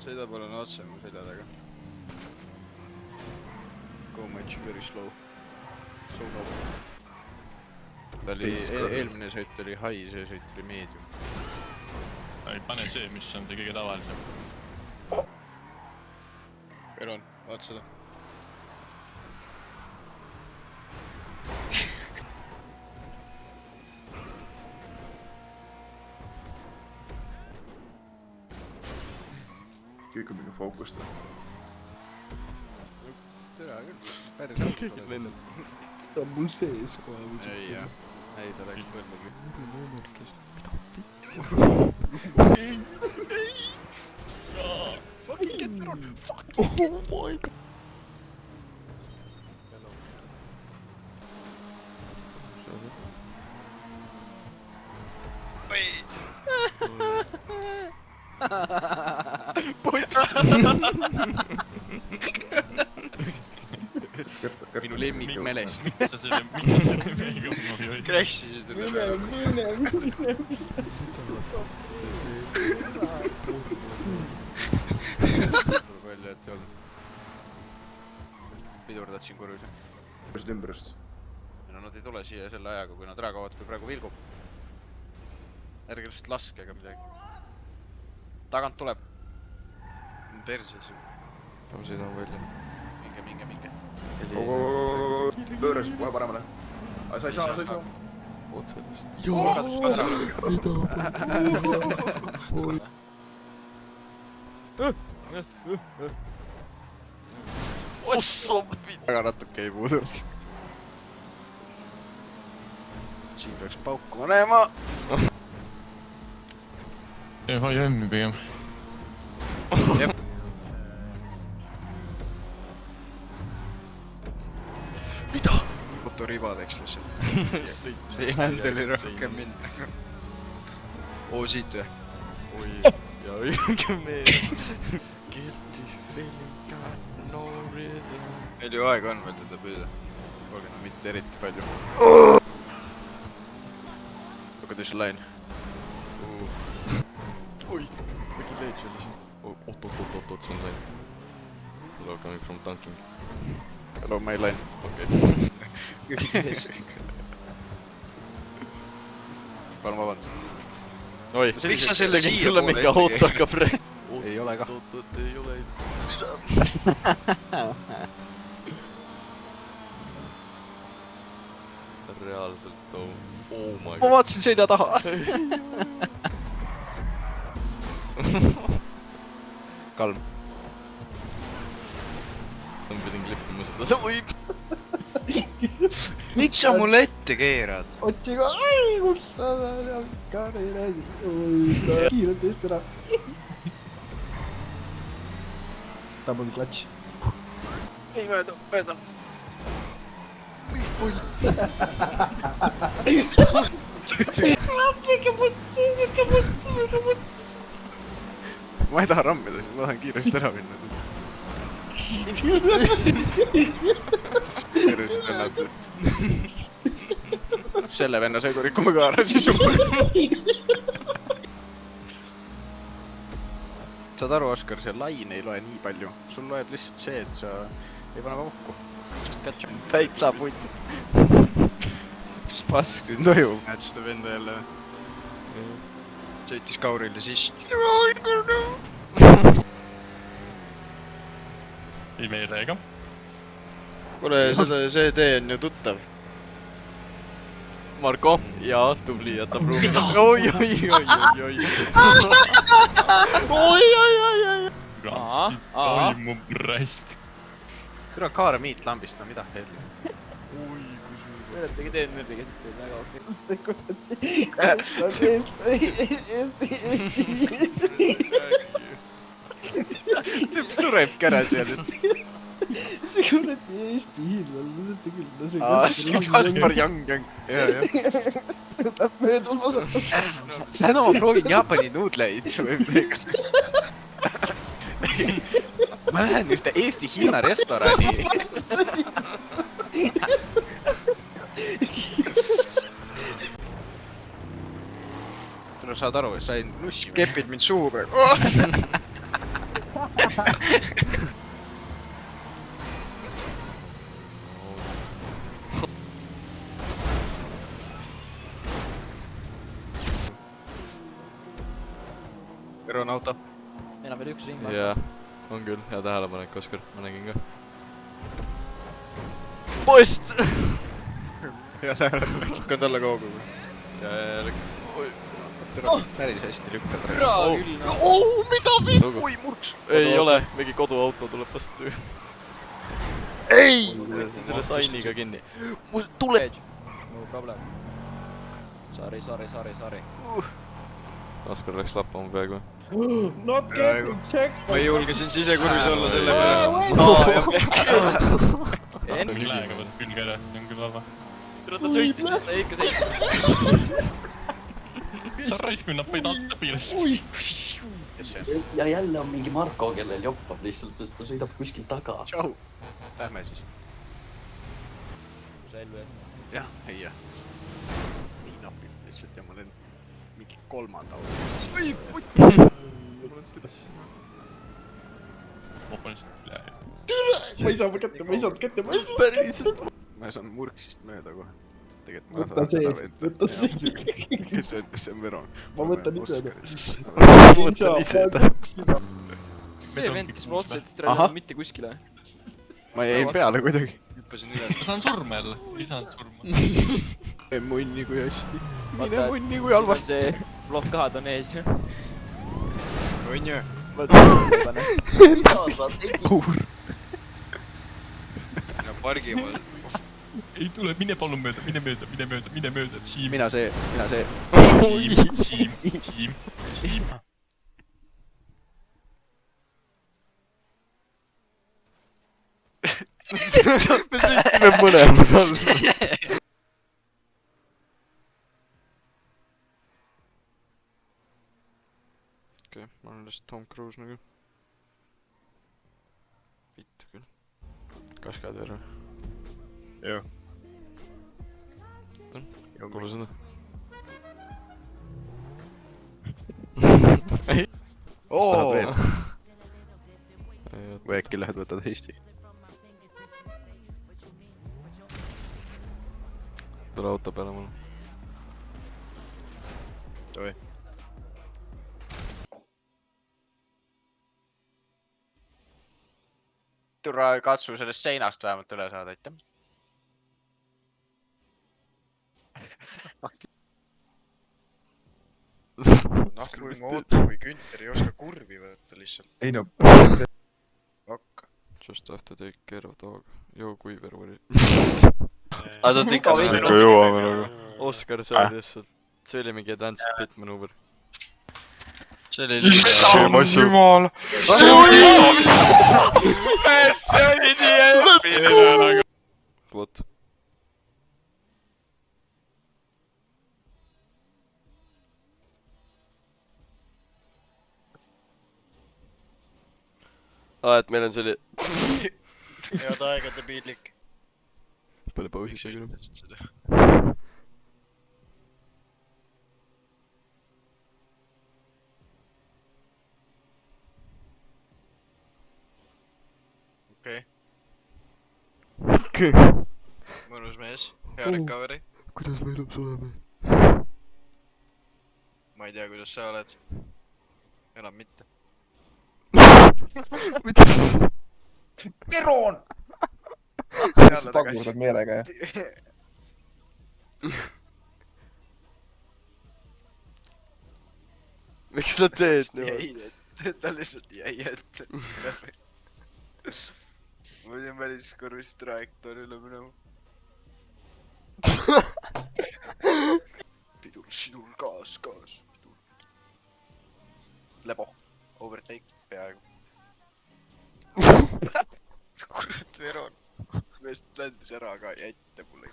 Sõida poole on otse mu selja taga. Go much very slow. So low. Ta oli, eelmine sõit oli high, see sõit oli medium. Ei pane see, mis on see kõige tavalisem. Eron, vaat seda. Kõik on minu fookust. Tere küll, päris allt. Ta on mul sees kohe. Ei jah, ei ta läks põllugi. Ei! Fucking get Eron! Fuck! Oh my god! Pots! Minu lemmik melest. Miks sa selle meiga hoid? Crashisid üle. Mine, mis sa... Välja, et ei olnud. Pidurdad siin korrusi. Korrusid ümbrust. No nad ei tule siia selle ajaga, kui nad ära kaovad, kui praegu vilgub. Ärge lihtsalt laske ega midagi. Tagant tuleb. Perses ju. Ma sõidan välja. Minge. Pööras kohe paremale. Sa ei saa. Otselist. Väga natuke ei puudunud. Siin peaks pauku panema. FIM-i pigem. Mida? Motoribad eks lihtsalt. See händeli rohkem mind. Oo siit või? Oi, ja õige meel. Guilty feeling got no rhythm. Meil ju aega on veel teda püüda. Olge no mitte eriti palju. Look at this line. Oi, mingi leech oli siin. Oot, see on line. Hello, coming from tanking. Hello, my line. Okei. Palun vabandust. Oi, Miks sa selle tegin siia sulle poole mingi auto ette hakkab rääk... Ei ole kah. Oot, ei ole. Reaalselt, oh my Ma god. vaatasin selja taha. Kalm. Ma pidin klippima seda, oi! Miks sa mulle ette keerad? Otsi ka, kus sa ka ei räägi. Kiirelt eest ära. Double clutch. Ei mööda. Ma ei taha rammida, siis ma tahan kiiresti ära minna. Tervisid ennatust. Selle venna sõiduriku ma ka ära siis Saad aru, Oskar, see lain ei loe nii palju. Sul loeb lihtsalt see, et sa ei pane vahku. Täitsa putt. Mis pask siin toimub? Näed seda venda jälle. Sõitis Kaurile siis. Ei meile ega. Kuule, see tee on ju tuttav. Marko, jaa, tubli, jätab ruumi. Oi. Toimub raisk. Küll on kaare miit lambist, no mida helli. Oi, kui suur. Üretegi teen nürri käsitled väga okei. Surebki ära seal. See kuradi Eesti hiilval, see küll. See Kaspar Young. Võtab möödul vasatas. Täna ma proovin Jaapani nuudleid. Ma lähen ühte Eesti-Hiina restorani. Tule saad aru, sain nussi. Kepid mind suhu praegu. Vero on auto. meil on veel üks ring . jaa , on küll , hea tähelepanek , Oskar , ma nägin ka . post! ja sa lükkad alla kaugu . päris hästi lükkad . mida vitt ? oi , murks . ei ole , mingi koduauto tuleb vastu . ei! ma võtsin selle sainiga kinni . mul tuleb . no problem . Sorry . Oskar läks lappama peaaegu . Not getting checked . ma julgesin sisekurvis olla selle mingi lähega võtad külge ära , see on küll vaba . ta sõitis , siis ta ikka sõitis . sa raisk mind , nad panid alt piiresse . ja jälle on mingi Marko , kellel joppab lihtsalt , sest ta sõidab kuskil taga . tšau . Lähme siis . selve . jah , ei jah . nii napilt lihtsalt ja ma olen mingi kolmanda auto . oi , putt . opponist üle . ma ei saa kätte , ma ei saanud kätte , ma ei saanud . päriselt . ma saan murksist mööda kohe . tegelikult ma võta see , võta see . see on Veron . Ma võtan ise ta. ma võtan ise ta . see vend , kes mulle otsa jättis , Ahah. mitte kuskile . ma jäin peale kuidagi . hüppasin üle . ma saan surma jälle , ei saanud surma . munni kui hästi . mine munni kui halvasti . see blokkaad on ees . on ju ? mida sa tegid ? pargi mul . ei tule , mine palun mööda , mine mööda , Siim , mina see . Siim . me sõitsime mõlemad alla . okei , ma olen lihtsalt Tom Cruise nagu . vittu küll . kaskadöör või ? jah . kuule seda . tahad veel ? või äkki lähed võtad Eesti ? tule auto peale mulle . Davai . türa , katsu sellest seinast vähemalt üle saada , aitäh . noh , kui ma ootan , kui Günther ei oska kurvi võtta lihtsalt . ei no , hakka . Just have to take care of dog . Joo , Kuiver oli . aga ta on ikka ikka jõuame nagu . Oskar , see oli lihtsalt , see oli mingi advanced pit maneuver . see oli lihtsalt . jumal . see oli nii hästi . What ? et meil on selline . head aegade piinlik . palju pausi tegime ? okei . mõnus mees , hea recovery . kuidas me elus oleme ? ma ei tea , kuidas sa oled . enam mitte . mida sa ? Veron . tagurdad meelega , jah ? miks sa teed niimoodi ? ta lihtsalt jäi ette . ma pidin päris korvist trajektoorile minema . pidur , sinul gaas . lebo , overtake peaaegu . kurat , Veron . meest ländis ära ka , jäi ette mulle .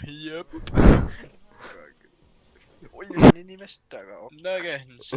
jep . hoidsin inimest taga . nägemus .